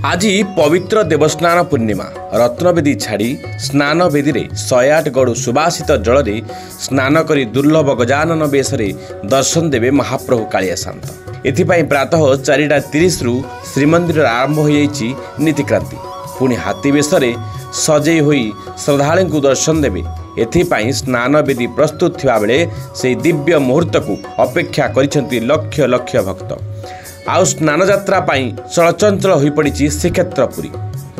आज पवित्र देवस्नान पूर्णिमा रत्नवेदी छाड़ी स्नान वेदी रे 108 गड़ु सुबासित जल रे स्नान करी दुर्लभ गजानन बेशरे दर्शन देवे महाप्रभु कालिया शांत। एथिपाई प्रातः 4:30 रु श्रीमंदिर आरंभ हो जाइछि नीतिक्रांति। पुणी हाथी बेशरे सजई होई श्रद्धालु को दर्शन देवे। एथिपाई स्नान वेदी प्रस्तुत थिबा बेले से दिव्य मुहूर्त को अपेक्षा करिसेंति लक्ष लक्ष भक्त। आउ स्नान यात्रा पाई चलचंचल हो पड़ी श्रीक्षेत्र पुरी।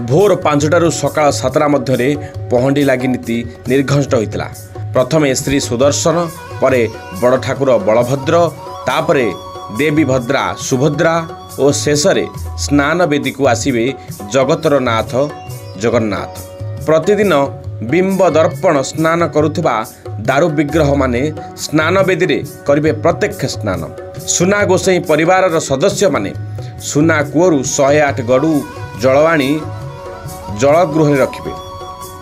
भोर 5टारू सकाळ 7टा मध्य पहंडी लागी नीति निर्घंट होता। प्रथमे श्री सुदर्शन परे बड़ ठाकुर बलभद्र तापरे देवी भद्रा सुभद्रा और शेष स्नान वेदी को आसिबे जगतर नाथ जगन्नाथ। प्रतिदिन बिंब दर्पण स्नान करुवा दारु विग्रह माने स्नान वेदी रे करिवे प्रत्यक्ष स्नान। सुना गोसाई परिवार सदस्य माने सुना कूअरु 108 गड़ु जलवाणी जलगृह रखिबे।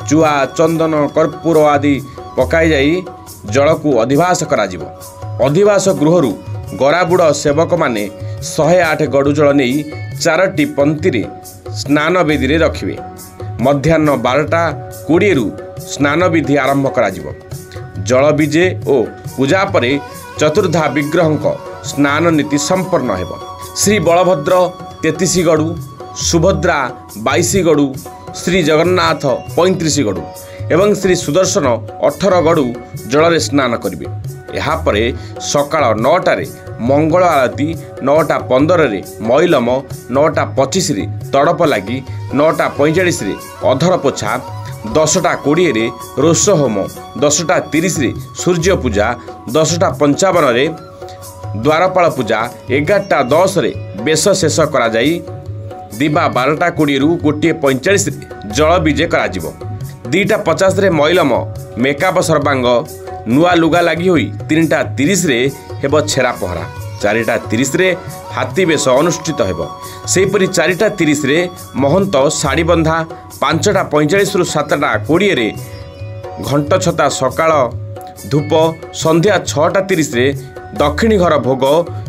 चुआ चंदन कर्पूर आदि पकाई जाई जल को अधिवास कराजिबो। अधिवास गृहरु गराबुड़ सेवक माने 108 गड़ु जल नहीं 4टी पंक्ति रे स्नान वेदी रे रखिबे। मध्याह्न 12:20 रु स्नान विधि आरंभ कराजिबो। जल विजे और पूजा परे चतुर्धा विग्रह स्नान नीति संपन्न हेब। श्री बलभद्र 33 गड़ु, सुभद्रा 22 गड़ु, श्री जगन्नाथ 35 गड़ु एवं श्री सुदर्शन 18 गड़ु जल स्नान करेंगे। यापरे सकाळ 9टारे मंगल आरती, 9:15 मैलम, 9:25 तड़प लगी, 9:45 अधर पोछा, 10:20 रोष होम, 10:30 सूर्य पूजा, 10:55 द्वारपाल पूजा, 11:10 बेश शेष करा जाई दिबा 12:20 रु 1:45 जल विजे करा जिवो। 2:50 मैलम मेकअप सर्वांग नुआ लुगा लगी हुई 3:30 हेब छेरा पहरा। 4:30 हाथी बेश अनुष्ठित हेब। सेहीपरि 4:30 महंत शाड़ी बंधा, 5:45 रु 7:20 घंट छता सकाळ धूप, संध्या 6:30 दक्षिणी घर भोग,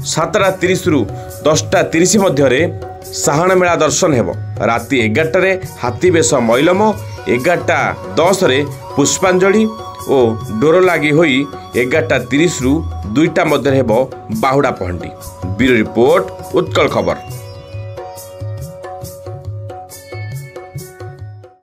7:30 रु 10:30 मध्य साहाण मेला दर्शन हेब। राति 11टारे हाथी बेश मैलम, 11:10 पुष्पांजलि और डोर लगी होई 11:30 रु 2टा मध्य हेब बाहुड़ा पहंडी। ब्यूरो रिपोर्ट, उत्कल खबर।